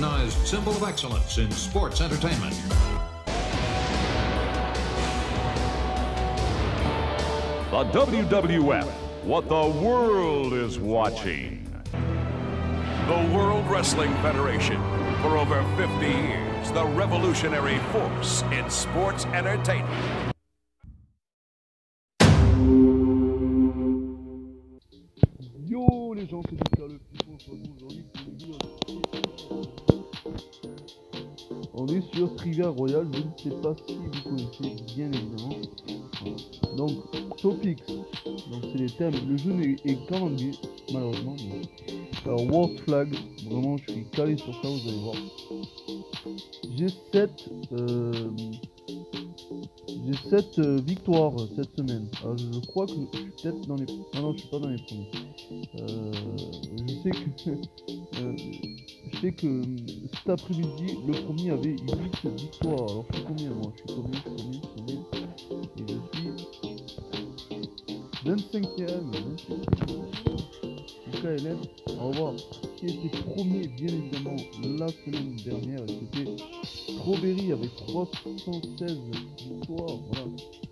recognized symbol of excellence in sports entertainment. The WWF, what the world is watching. The World Wrestling Federation, for over 50 years, the revolutionary force in sports entertainment. Yo les gens, c'est Lucas le Fifon, on se retrouve aujourd'hui pour une vidéo. On est sur Trivia Royale, je ne sais pas si vous connaissez bien évidemment. Donc, Topics, donc c'est les thèmes, le jeu est qu'en anglais, malheureusement. Mais... Alors, World Flag, vraiment je suis calé sur ça, vous allez voir. J'ai 7 victoires cette semaine. Alors je crois que je suis peut-être dans les... Ah non, je suis pas dans les premiers. Je sais que cet après-midi, le premier avait 8 victoires. Alors je suis combien moi? Je suis combien? Et je suis 25e. KLM. On va voir qui était premier, bien évidemment, la semaine dernière. C'était Strawberry avec 316 victoires. Voilà.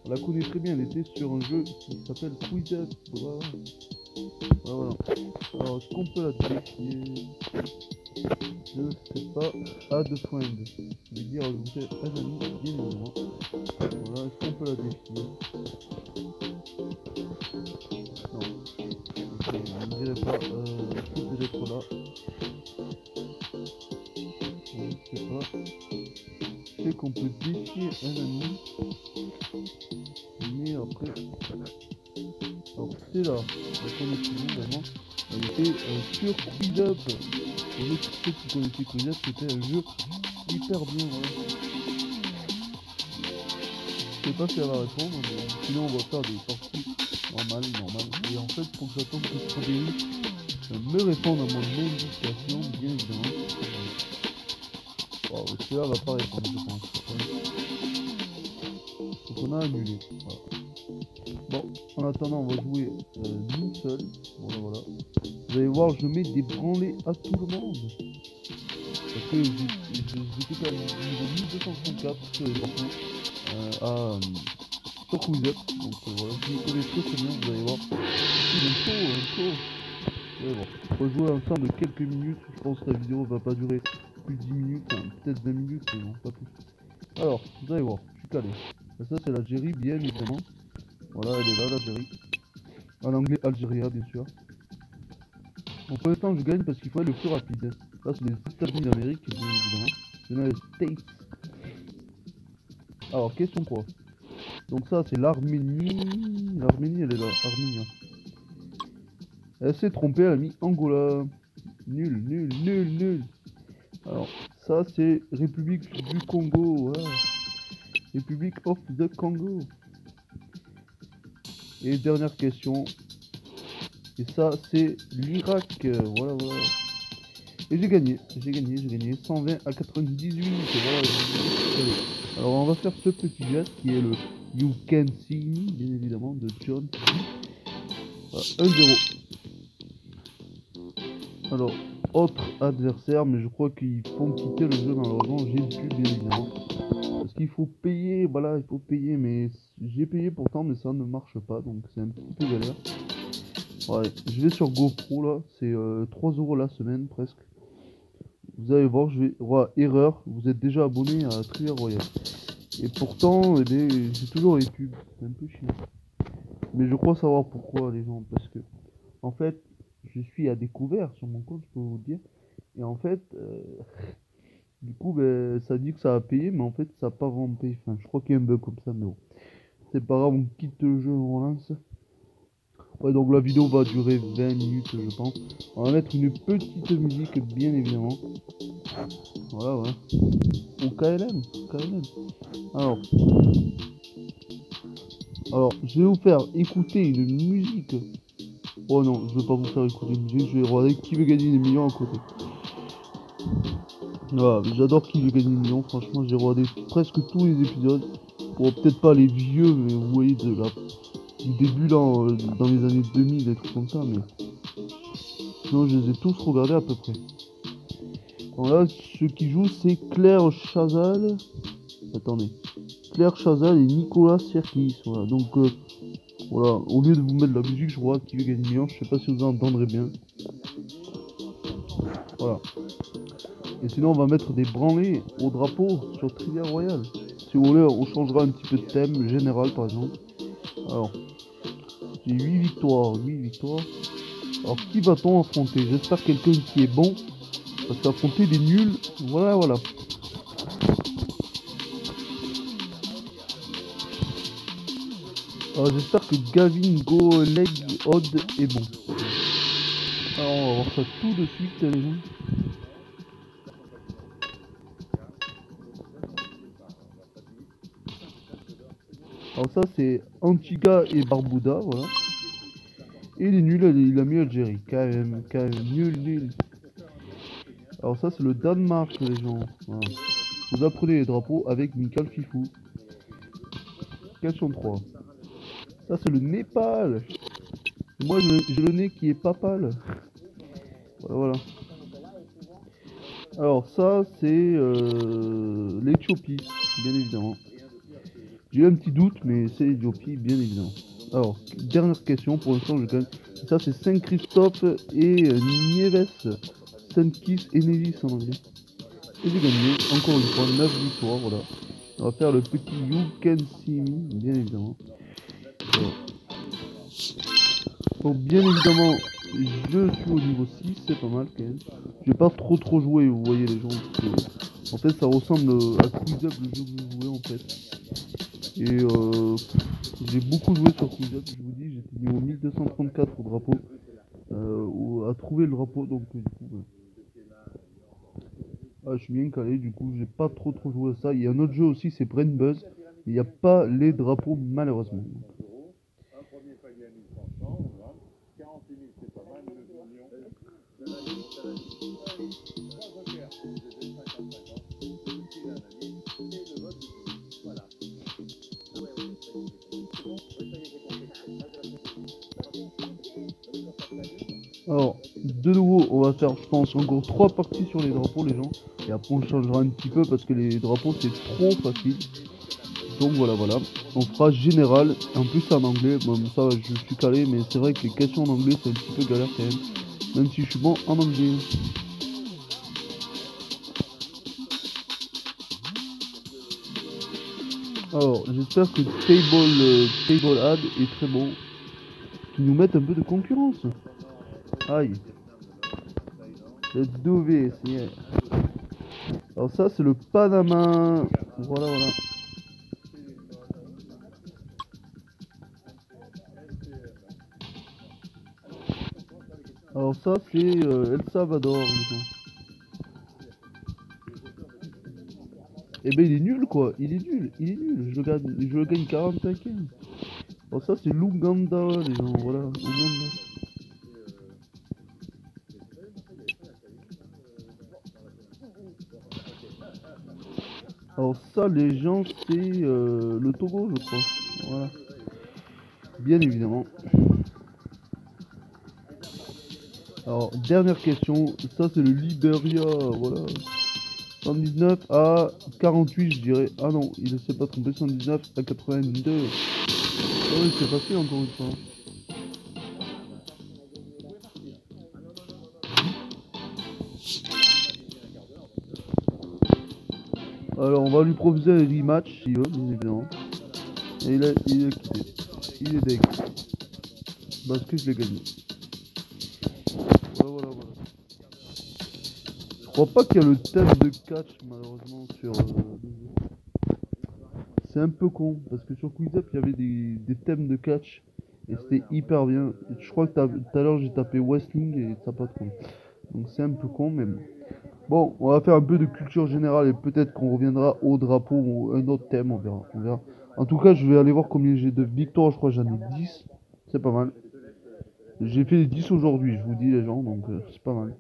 On la connaît très bien. Elle était sur un jeu qui s'appelle Quiz Up. Voilà. Alors, est-ce qu'on peut la défier? Je ne sais pas. Add friend. Je vais dire ajouter un ami, bien évidemment. Voilà, est-ce qu'on peut la défier? Non. Ok, je ne dirais pas. Toutes les lettres là. Je ne sais pas. Je sais qu'on peut défier un ami. Mais après. Alors c'est là. La connexion évidemment. Elle était sur Quiz Up. Pour ceux qui connaissaient Quiz Up, c'était un jeu hyper bien. Voilà. Je sais pas si elle va répondre, mais sinon on va faire des parties normales. Et en fait, faut que j'attende que Strawberry me réponde à mon invitation, bien évidemment. Wow, celui-là va pas répondre, je pense. Donc on a annulé. Voilà. Bon, en attendant, on va jouer nous seuls. Voilà. Vous allez voir, je mets des branlées à tout le monde. Parce que j'étais quand même niveau 1234 sur les parcours sur Quiz Up. Donc voilà, je me connais très bien, vous allez voir. Il est chaud. Vous allez voir. On va jouer ensemble de quelques minutes. Je pense que la vidéo va pas durer plus de 10 minutes, enfin, peut-être 20 minutes, mais non, pas plus. Alors, vous allez voir, je suis calé. Et ça c'est l'Algérie, bien évidemment. Voilà, elle est là, l'Algérie. En anglais, Algérie, bien sûr. Bon, pour l'instant, je gagne parce qu'il faut être le plus rapide. Là, c'est les États-Unis d'Amérique, bien évidemment. United States. Alors, question quoi? Donc ça, c'est l'Arménie. L'Arménie, elle est là. Arménie. Elle s'est trompée, elle a mis Angola. Nul. Alors, ça, c'est République du Congo. Ouais. République of the Congo. Et dernière question. Et ça, c'est l'Irak. Voilà. Et j'ai gagné. 120 à 98. Voilà. Alors, on va faire ce petit geste qui est le You Can See Me, bien évidemment, de John. Voilà, 1-0. Alors, autre adversaire, mais je crois qu'ils font quitter le jeu malheureusement. J'ai dû, bien évidemment. Parce qu'il faut payer, voilà, il faut payer, mais j'ai payé pourtant, mais ça ne marche pas, donc c'est un petit peu galère. Ouais, je vais sur GoPro là, c'est 3 € la semaine presque. Vous allez voir, je vais. Voilà, erreur, vous êtes déjà abonné à Trivia Royale. Et pourtant, eh bien, j'ai toujours les pubs, c'est un peu chiant. Mais je crois savoir pourquoi les gens, parce que en fait, je suis à découvert sur mon compte, je peux vous le dire. Et en fait, du coup, ben, ça dit que ça a payé, mais en fait, ça n'a pas vraiment payé. Enfin, je crois qu'il y a un bug comme ça, mais bon. C'est pas grave, on quitte le jeu, on relance. Ouais, donc la vidéo va durer 20 minutes, je pense. On va mettre une petite musique, bien évidemment. Voilà. Au KLM. Alors, je vais vous faire écouter une musique. Oh non, je vais pas vous faire écouter une musique, je vais regarder qui veut gagner des millions à côté. Voilà, j'adore qui veut gagner des millions, franchement, j'ai regardé presque tous les épisodes. Bon, peut-être pas les vieux, mais vous voyez, du début là, dans les années 2000, des trucs comme ça, mais sinon je les ai tous regardés à peu près. Alors là, ceux qui jouent, c'est Claire Chazal. Attendez. Claire Chazal et Nicolas Serkis. Voilà, donc voilà, au lieu de vous mettre de la musique, je vois qui veut gagner 1 million. Je sais pas si vous entendrez bien. Voilà. Et sinon, on va mettre des branlées au drapeau sur Trivia Royale. Si vous voulez, on changera un petit peu de thème général par exemple. Alors, j'ai 8 victoires, 8 victoires. Alors, qui va-t-on affronter? J'espère quelqu'un qui est bon. Parce qu'affronter des nuls, voilà, voilà. Alors, j'espère que Gavin Go Leg Odd est bon. Alors, on va voir ça tout de suite, les gens. Alors ça c'est Antigua et Barbuda, voilà. Et les nuls, il a mis Algérie, quand même, nul. Alors ça c'est le Danemark, les gens. Voilà. Vous apprenez les drapeaux avec Michael Fifou. Question 3. Ça c'est le Népal. Moi j'ai le nez qui est pas pâle. Voilà. Alors ça c'est l'Éthiopie, bien évidemment. J'ai eu un petit doute, mais c'est l'Éthiopie, bien évidemment. Alors, dernière question, pour l'instant je gagne. Ça c'est Saint-Christophe et Nieves. Saint-Kitts et Nevis en anglais. Et j'ai gagné, encore une fois, 9 victoires, voilà. On va faire le petit You Can See Me, bien évidemment. Voilà. Donc bien évidemment, je suis au niveau 6, c'est pas mal quand même. J'ai pas trop joué, vous voyez les gens. En fait ça ressemble à Quiz Up, le jeu que vous jouez en fait. Et j'ai beaucoup joué sur Quiz Up, je vous dis, j'étais niveau 1234 au drapeau. À trouver le drapeau, donc du coup... je suis bien calé, du coup j'ai pas trop joué à ça. Il y a un autre jeu aussi, c'est Brain Buzz. Il n'y a pas les drapeaux malheureusement. Alors, de nouveau, on va faire, je pense, encore 3 parties sur les drapeaux, les gens. Et après, on changera un petit peu parce que les drapeaux, c'est trop facile. Donc voilà. On fera général. En plus, c'est en anglais. Bon, ça, je suis calé, mais c'est vrai que les questions en anglais, c'est un petit peu galère quand même. Même si je suis bon en anglais. Alors, j'espère que Table Ad est très bon. Qu'ils nous mettent un peu de concurrence. Aïe. Let's do this, yeah. Alors ça c'est le Panama. Voilà. Alors ça c'est El Salvador. Eh ben il est nul quoi, il est nul. Je le gagne 45. Alors ça c'est l'Ouganda les gens, voilà, Ouganda. Alors ça les gens c'est le Togo je crois, voilà. Bien évidemment. Alors dernière question, ça c'est le Liberia, voilà. 119 à 48 je dirais. Ah non, il ne s'est pas trompé, 119 à 82. Ah oui, c'est facile encore une fois. Alors on va lui proposer un rematch s'il veut, bien évidemment. Et il est quitté. Il est deck. Parce que je l'ai gagné. Voilà. Je crois pas qu'il y a le thème de catch malheureusement sur le jeu. C'est un peu con parce que sur Quiz Up il y avait des thèmes de catch et c'était hyper bien. Je crois que tout à l'heure j'ai tapé wrestling et ça n'a pas trouvé. Donc c'est un peu con mais bon. Bon, on va faire un peu de culture générale et peut-être qu'on reviendra au drapeau ou un autre thème, on verra. En tout cas, je vais aller voir combien j'ai de victoires, je crois que j'en ai 10. C'est pas mal. J'ai fait les 10 aujourd'hui, je vous dis les gens, donc c'est pas mal.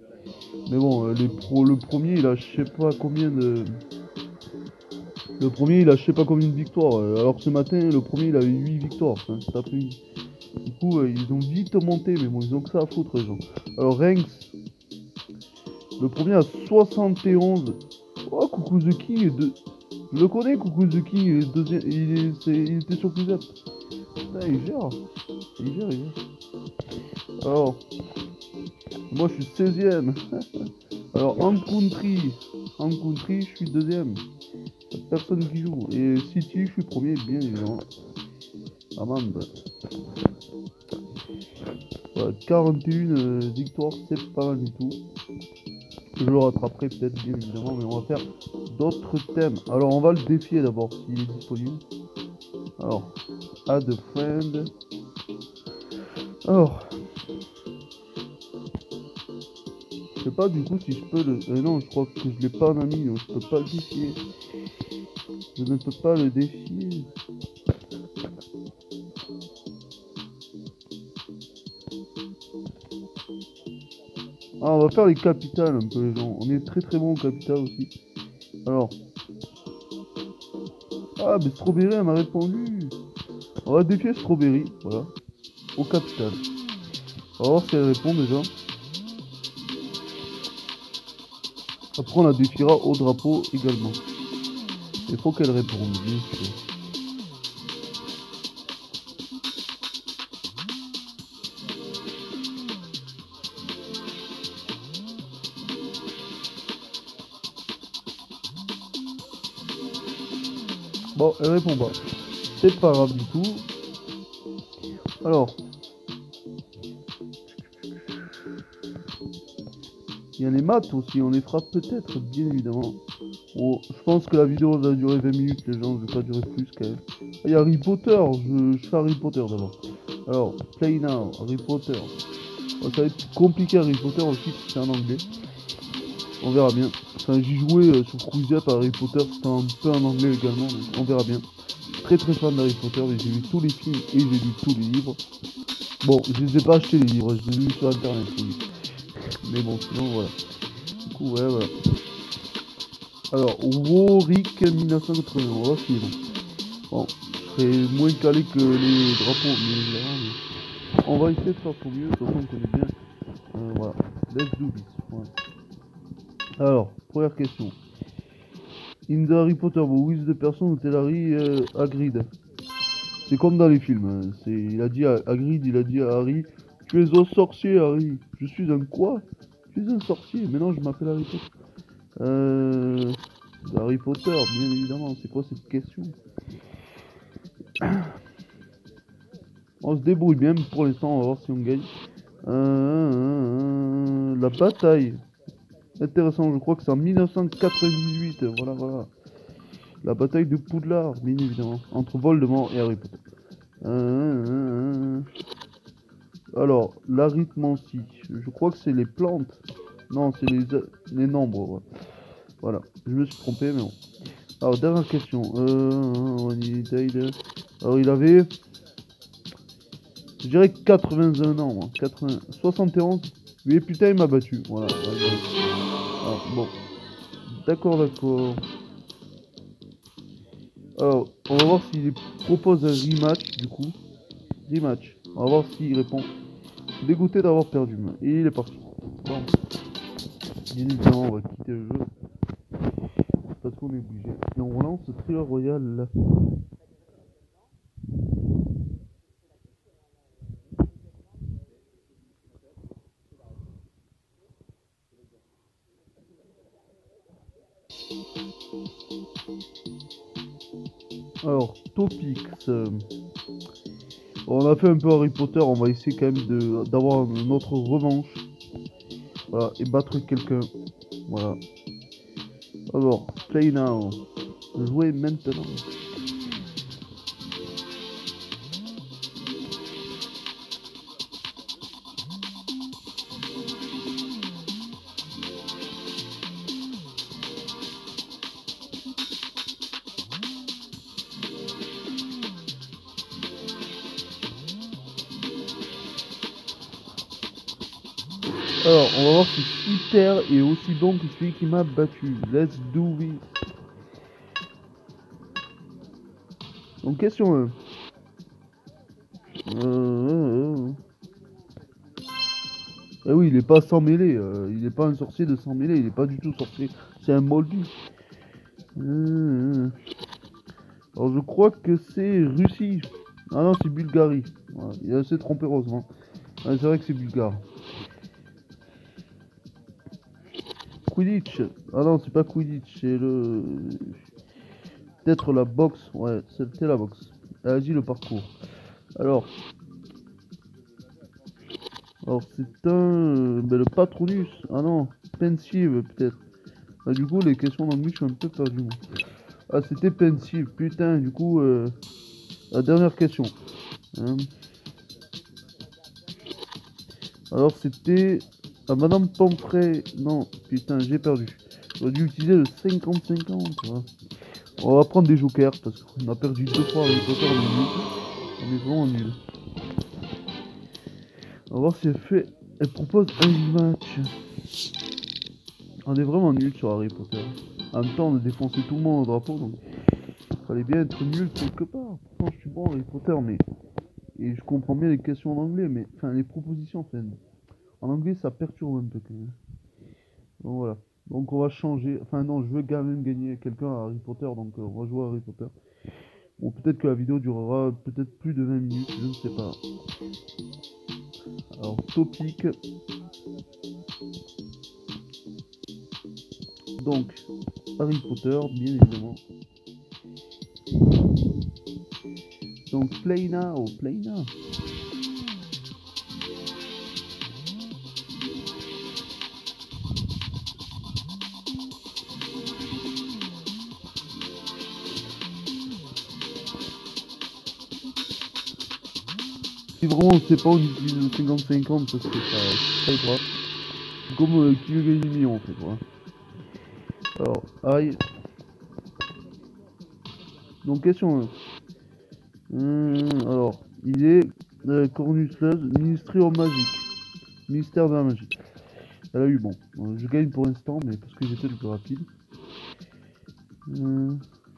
Mais bon, le premier, il a je sais pas combien de... Le premier, il a je sais pas combien de victoires. Alors que ce matin, le premier, il avait 8 victoires. Hein, du coup, ils ont vite monté, mais bon, ils ont que ça à foutre, les gens. Alors, Ranks, Le premier à 71. Oh, Coucou The King est de... Je le connais, Coucou The King, il est deuxième... il était sur plus up. Putain, il gère. Il gère. Alors, moi je suis 16ème. Alors, en country, je suis deuxième. Personne qui joue. Et City, je suis premier, bien évidemment. Amande. Voilà, 41 victoires, c'est pas mal du tout. Je le rattraperai peut-être, bien évidemment, mais on va faire d'autres thèmes. Alors, on va le défier d'abord, s'il est disponible. Alors, add a friend. Alors, je sais pas du coup si je peux le... non, je crois que je l'ai pas en ami, donc je peux pas le défier. Je ne peux pas le défier. Ah, on va faire les capitales un peu, les gens. On est très très bon au capital aussi. Alors. Ah, mais Strawberry, elle m'a répondu. On va défier Strawberry, voilà. Au capital. On va voir si elle répond déjà. Après, on la défiera au drapeau également. Il faut qu'elle réponde, bien sûr. Bon, elle répond pas. C'est pas grave du tout. Alors. Il y a les maths aussi, on les fera peut-être, bien évidemment. Bon, je pense que la vidéo va durer 20 minutes, les gens, je vais pas durer plus quand même. Il y a Harry Potter, je fais Harry Potter d'abord. Alors, Play Now, Harry Potter. Bon, ça va être compliqué Harry Potter aussi, parce que c'est en anglais. On verra bien. Enfin, j'ai joué sur Cruise Up à Harry Potter, c'était un peu en anglais également, donc on verra bien. Très très fan d'Harry Potter, mais j'ai vu tous les films et j'ai lu tous les livres. Bon, je les ai pas achetés les livres, je les ai lus sur internet, oui. Mais bon, sinon voilà. Du coup, ouais, voilà. Alors, Warwick 1980, on va voir si est bon. Bon, je serai moins calé que les drapeaux, mais on va essayer de faire pour mieux, de toute façon on connaît bien. Voilà, let's do this. Voilà. Alors, première question. In the Harry Potter, who is the person who tell Harry Hagrid? C'est comme dans les films, hein. Il a dit à Hagrid, il a dit à Harry, tu es un sorcier Harry. Je suis un quoi? Tu es un sorcier, mais non, je m'appelle Harry Potter. Harry Potter, bien évidemment, c'est quoi cette question? On se débrouille bien, mais pour l'instant, on va voir si on gagne. La bataille. Intéressant, je crois que c'est en 1998, voilà. La bataille de Poudlard, bien évidemment, entre Voldemort et Harry Potter. Alors, l'arithmancie, je crois que c'est les plantes. Non, c'est les nombres, ouais. Voilà, je me suis trompé, mais bon. Alors, dernière question. Alors, il avait... Je dirais 81 ans, moi. 71. Mais putain, il m'a battu. Voilà. Alors, bon. D'accord. Alors, on va voir s'il propose un rematch, du coup. Rematch. On va voir s'il répond. Dégoûté d'avoir perdu. Et il est parti. Bon. Bien évidemment, on va quitter le jeu. Parce qu'on est obligé. Et on relance Thriller Royal. Alors, Topics. On a fait un peu Harry Potter, on va essayer quand même d'avoir notre revanche. Voilà, et battre quelqu'un. Voilà. Alors, play now. Jouer maintenant. Alors, on va voir si Peter est aussi bon que celui qui m'a battu. Let's do it. Donc, question 1. Eh oui, il est pas sans mêler, il est pas un sorcier de sans mêler, il est pas du tout sorcier, c'est un moldu. Alors je crois que c'est Russie. Ah non, c'est Bulgarie. Voilà, il est assez trompé heureusement. Ah, c'est vrai que c'est bulgare. Quidditch. Ah non, c'est pas Quidditch, c'est le... Peut-être la boxe. Ouais, c'était la boxe. Vas-y, le parcours. Alors... Alors c'est un... ben, le Patronus. Ah non, Pensive peut-être. Ah, du coup, les questions d'anglais, je suis un peu perdu. Moi. Ah, c'était Pensive. Putain, du coup... La dernière question. Hein. Alors c'était... Ah, Madame Pomfrey. Non, putain, j'ai perdu. J'aurais dû utiliser le 50-50. Voilà. On va prendre des jokers parce qu'on a perdu 2 fois Harry Potter, on est nul. On est vraiment nul. On va voir si elle fait... Elle propose un match. On est vraiment nul sur Harry Potter. En même temps, on a défoncé tout le monde au drapeau, donc... Fallait bien être nul quelque part. Pourtant, je suis bon Harry Potter, mais... Et je comprends bien les questions en anglais, mais... Enfin, les propositions, enfin... En anglais, ça perturbe un peu quand même. Donc voilà. Donc on va changer. Enfin non, je veux quand même gagner quelqu'un à Harry Potter, donc on va jouer à Harry Potter. Bon, peut-être que la vidéo durera peut-être plus de 20 minutes, je ne sais pas. Alors, topic. Donc, Harry Potter, bien évidemment. Donc, play now, play now. Si vraiment on sait pas, on utilise le 50-50 parce que ça aidera. Comme qui veut gagner des millions en fait. Voilà. Alors, aïe. Donc, question 1. Alors, il est Cornus Luz, ministère magique. Ministère de la magie. Elle a eu bon. Je gagne pour l'instant, mais parce que j'étais le plus rapide.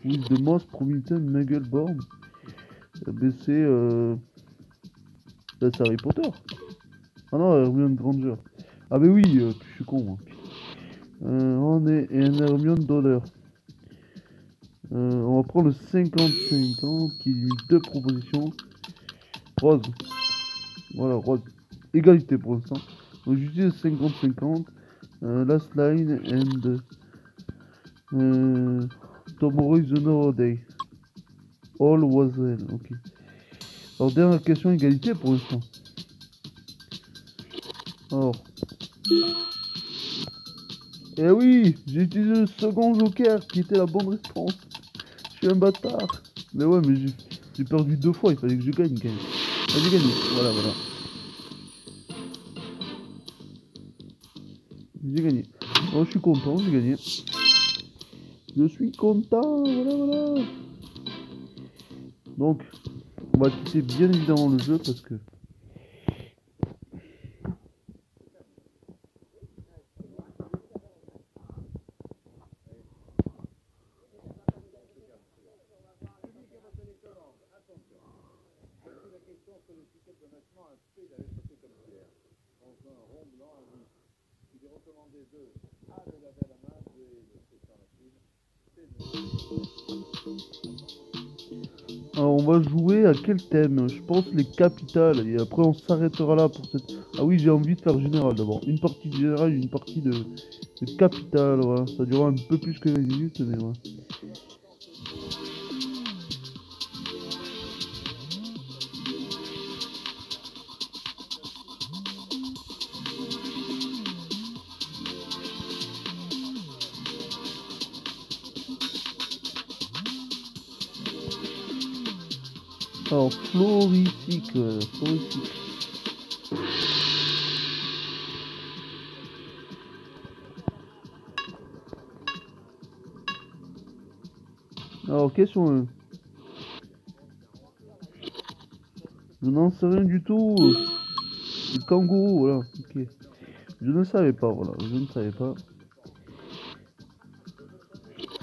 With the most prominent Muggleborn. Ben c'est Harry Potter. Ah non, Hermione Granger. Ah ben oui, je suis con moi. On est un Hermione Dollar. On va prendre le 50-50 qui lui 2 propositions. Rose. Voilà, Rose. Égalité pour l'instant. Donc j'utilise 50-50. Last line and tomorrow is another day. All was well. Ok. Alors dernière question, égalité pour l'instant. Alors. Eh oui, j'ai utilisé le second joker qui était la bonne réponse. Je suis un bâtard. Mais ouais, mais j'ai perdu 2 fois, il fallait que je gagne quand même. Ah, j'ai gagné, voilà. J'ai gagné. Oh, je suis content, j'ai gagné. Je suis content, voilà. Donc, on va quitter bien évidemment le jeu parce que... Alors on va jouer à quel thème? Je pense les capitales et après on s'arrêtera là pour cette... Ah oui, j'ai envie de faire général d'abord. Une partie de général, une partie de capitale, voilà. Ça durera un peu plus que 20 minutes, mais voilà. Alors, floritique. Alors, question 1. Je n'en sais rien du tout. Le kangourou, voilà. Ok. Je ne savais pas, voilà. Je ne savais pas.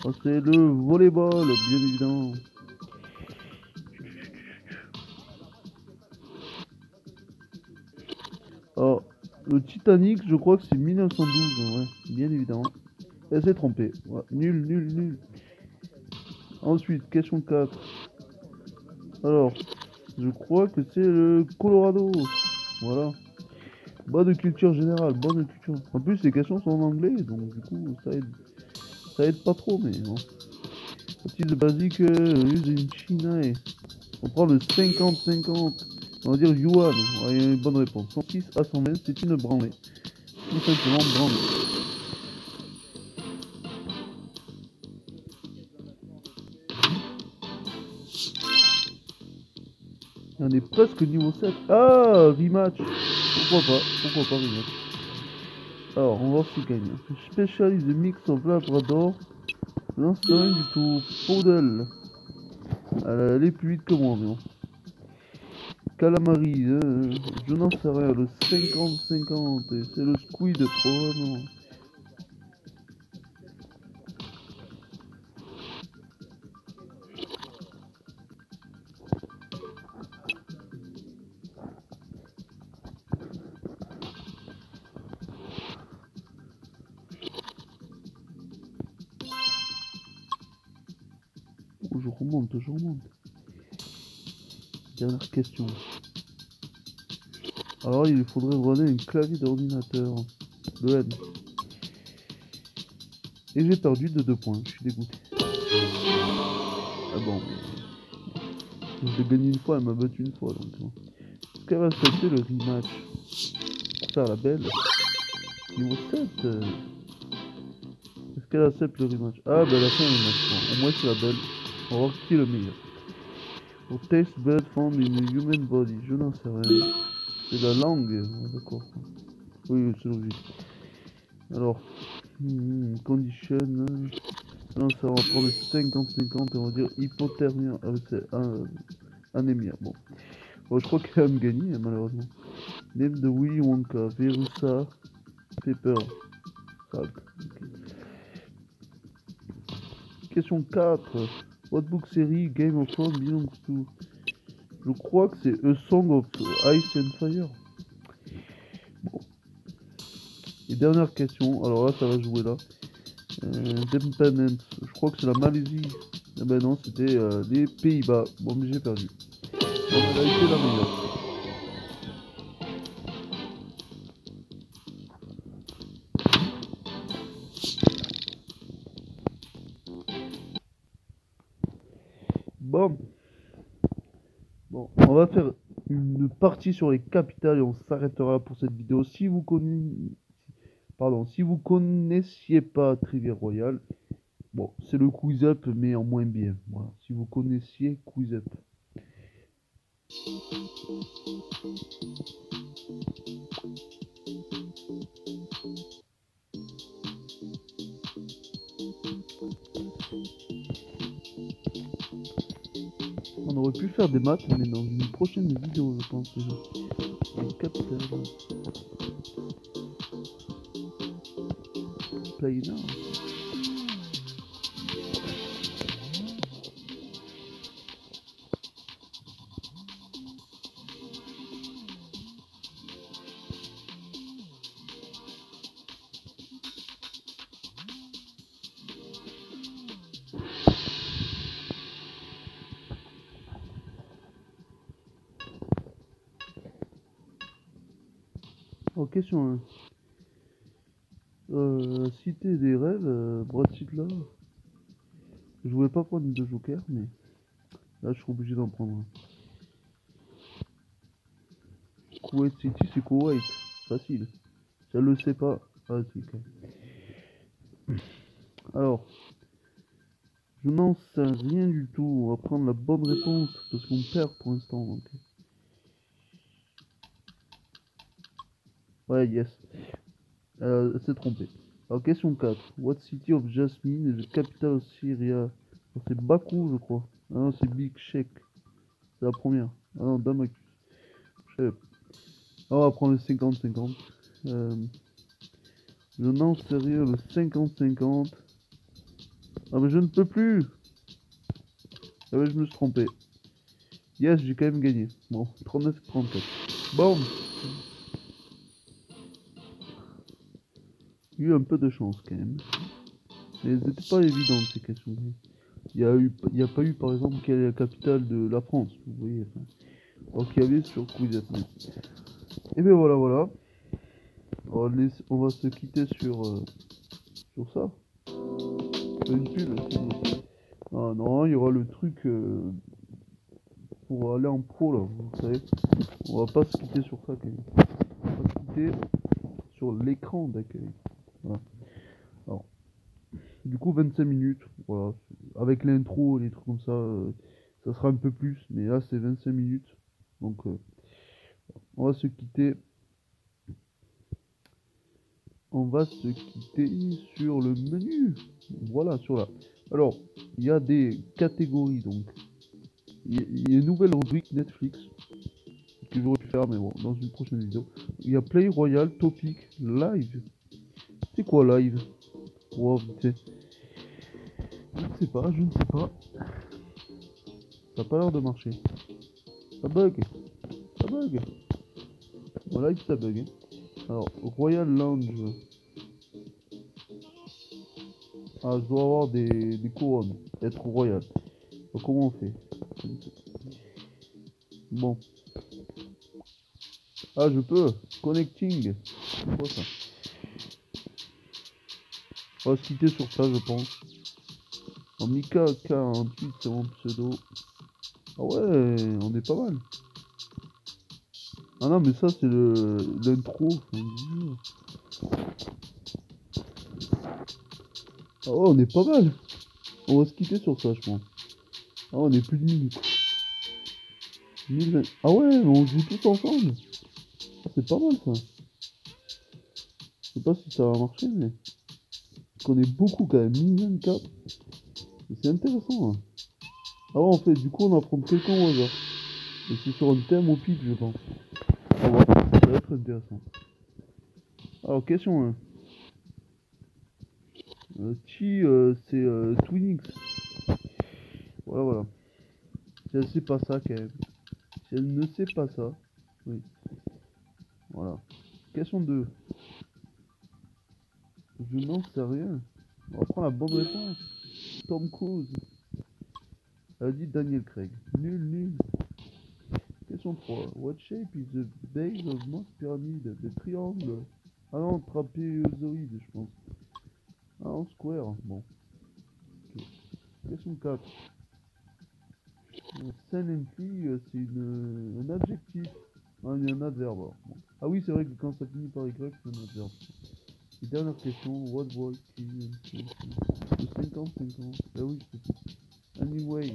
Oh, c'est le volleyball, bien évidemment. Oh, Le Titanic, je crois que c'est 1912, ouais, bien évidemment. Elle s'est trompée. Ouais, nul, nul, nul. Ensuite, question 4. Alors, je crois que c'est le Colorado. Voilà. Bonne culture générale, bonne culture. En plus, les questions sont en anglais, donc du coup, ça aide pas trop, mais bon. Style basique, use in China. On prend le 50-50. On va dire yuan. Ouais, il y a une bonne réponse. 106 à 120, c'est une branlée. Tout simplement branlée. On est presque niveau 7. Ah, rematch. Pourquoi pas rematch. Alors, on va voir ce qu'il gagne. Special is a mix of Labrador. L'instinct du tout. Poodle. Elle est plus vite que moi, mais bon. Calamari, je n'en sais rien. Le 50-50. Et c'est le squid, probablement. Oh, je remonte. Dernière question. Alors il faudrait runner un clavier d'ordinateur. De N. Et j'ai perdu de 2 points, je suis dégoûté. Ah bon, mais... je l'ai gagné une fois, elle m'a battu une fois, donc bon. Est-ce qu'elle va accepter le rematch? Pour faire la belle. Niveau 7 Est-ce qu'elle accepte le rematch? Ah bah elle a fait un rematch, bon, au moins c'est la belle. On va voir qui est le meilleur. Pour taste bud found in a human body, je n'en sais rien. C'est la langue, d'accord. Oui, c'est logique. Alors, condition... Non, ça va prendre le 50-50 et on va dire hypothermie c'est anémia. Bon. Bon, je crois qu'elle va me gagner, malheureusement. Name de Willy Wonka, Verusa, Pepper, Salt. Okay. Question 4. What book series Game of Thrones belongs to? Je crois que c'est A Song of Ice and Fire. Bon. Et dernière question, alors là ça va jouer là. Independence, je crois que c'est la Malaisie. Eh ben non, c'était les Pays-Bas. Bon, mais j'ai perdu. Bon, elle a été la meilleure. Bon, on va faire une partie sur les capitales et on s'arrêtera pour cette vidéo. Si vous connaissiez pas Trivia Royale, bon, c'est le Quiz Up mais en moins bien. Voilà. Si vous connaissiez Quiz Up. On aurait pu faire des maths, mais dans une prochaine vidéo, je pense. Les capitales. Play now. Oh, question 1. Cité des rêves, Brad Pitt là. Je voulais pas prendre de joker, mais là je suis obligé d'en prendre un. Kuwait City, c'est Kuwait. Facile. Ça le sait pas. Ah, si, quand même. Alors, je n'en sais rien du tout. On va prendre la bonne réponse parce qu'on perd pour l'instant. Donc. Ouais, yes. C'est trompé. Alors, question 4. What city of Jasmine is the capital of Syria? C'est Bakou, je crois. Ah non, c'est Big Sheikh. C'est la première. Ah non, Damascus. On va prendre le 50-50. Je n'en sais rien, le 50-50. Ah mais je ne peux plus. Ah mais je me suis trompé. Yes, j'ai quand même gagné. Bon, 39-34. Bon. eu un peu de chance quand même. Mais elles n'étaient pas évidentes ces questions. Il y a pas eu par exemple quelle est la capitale de la France, vous voyez. Enfin, alors qu'il y avait sur Quizlet. Et bien voilà. On va se quitter sur ça. Une pub, c'est bon. Ah non, il y aura le truc pour aller en pro là, vous savez. On va pas se quitter sur ça quand même. On va se quitter sur l'écran d'accueil. Voilà. Alors, du coup 25 minutes, voilà. Avec l'intro et les trucs comme ça sera un peu plus, mais là c'est 25 minutes. Donc on va se quitter. On va se quitter sur le menu. Voilà, sur là. Alors, il y a des catégories donc. Il y a une nouvelle rubrique Netflix que j'aurais pu faire, mais bon, dans une prochaine vidéo. Il y a Play Royal, Topic, Live. C'est quoi Live? Wow, vite fait. Je ne sais pas. Ça n'a pas l'air de marcher. Ça bug. Bon, Live, ça bug. Alors, Royal Lounge. Ah, je dois avoir des couronnes. Être royal. Donc, comment on fait? Bon. Ah, je peux. Connecting. C'est quoi ça? On va se quitter sur ça, je pense. En Mika K48, c'est mon pseudo. Ah ouais, on est pas mal. Ah non, mais ça, c'est l'intro. Ah ouais, on est pas mal. On va se quitter sur ça, je pense. Ah, on est plus de 1000. 1020. Ah ouais, on joue tous ensemble. Ah, c'est pas mal ça. Je sais pas si ça va marcher, mais. Parce qu'on est beaucoup quand même. 1024. C'est intéressant. Hein. Ah ouais, en fait, du coup, on affronte quelqu'un au hasard. Et c'est sur un thème au pic, je pense. Ah ouais, ça va être intéressant. Alors, question 1. Chi, c'est Twinix. Voilà. Si elle sait pas ça, quand même. Si elle ne sait pas ça, oui. Voilà. Question 2. Je n'en sais rien. On va prendre la bonne réponse. Tom Cruise. Elle a dit Daniel Craig. Nul. Question 3. What shape is the base of most pyramids? Des triangles. Ah non, trapézoïde, je pense. Ah, en square. Bon. Okay. Question 4. Silently, c'est un adjectif. Ah, il y a un adverbe. Bon. Ah oui, c'est vrai que quand ça finit par Y, c'est un adverbe. Et dernière question. What boy qui de 50-50. Ah oui, c'est anyway.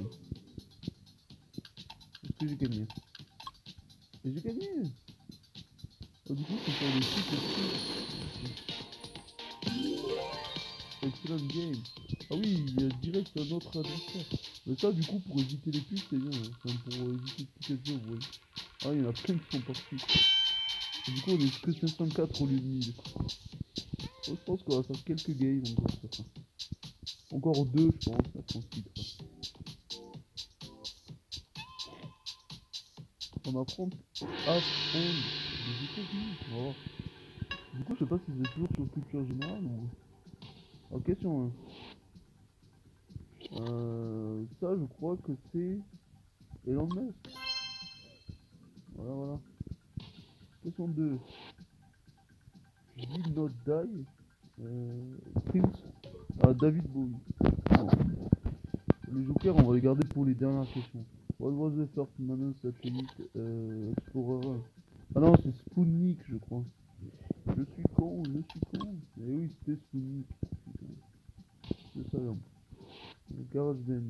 Est-ce que j'ai gagné? Et j'ai gagné. Oh, du coup, c'est sur les sites. Excellent game. Ah oui, il y a direct un autre adversaire. Mais ça, du coup, pour éviter les pubs, c'est bien. Hein. Enfin, pour éviter de piquer le jeu, vous voyez. Ah, il y en a plein qui sont partis. Et du coup, on est que 504 au lieu de 1000. Je pense qu'on va faire quelques games encore. Encore 2, je pense. Après, on se quittera. On affronte Half-End des États-Unis. Oh. Du coup, je sais pas si c'est toujours sur culture générale ou. Alors, question 1. Ça, je crois que c'est Elon Musk. Voilà. Question 2. Did Not Die. Prince. Ah, David Bowie. Bon. Les jokers, on va les garder pour les dernières questions. What was the first man satellite Explorer 1? Ah non, c'est Sputnik, je crois. Je suis con. Eh oui, c'était Sputnik. Je savais. GarageBand.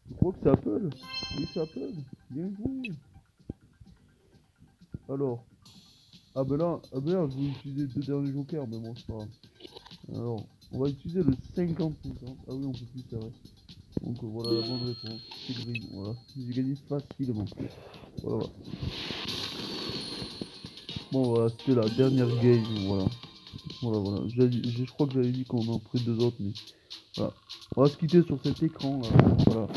Je crois que c'est Apple. Oui, c'est Apple. Bien joué. Alors. Ah ben là, je vais utiliser les 2 derniers jokers, mais bon, c'est pas grave. Alors, on va utiliser le 50-50. Ah oui, on peut plus, c'est vrai. Donc voilà la bonne réponse. C'est green, voilà. J'ai gagné facilement. Voilà. Bon, voilà, c'était la dernière game, voilà. Voilà. Je crois que j'avais dit qu'on en pris 2 autres, mais voilà. On va se quitter sur cet écran, là. Voilà.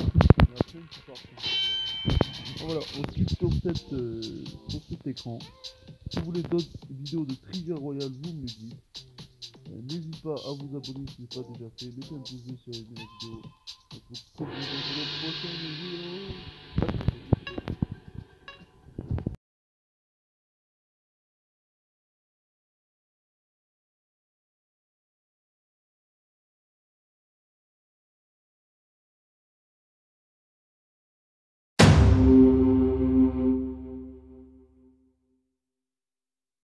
Voilà, on se quitte sur cet écran. Si vous voulez d'autres vidéos de Trivia Royale, vous me le dites. N'hésitez pas à vous abonner si ce n'est pas déjà fait. Mettez un pouce bleu si vous avez aimé la vidéo. On se retrouve pour la prochaine vidéo.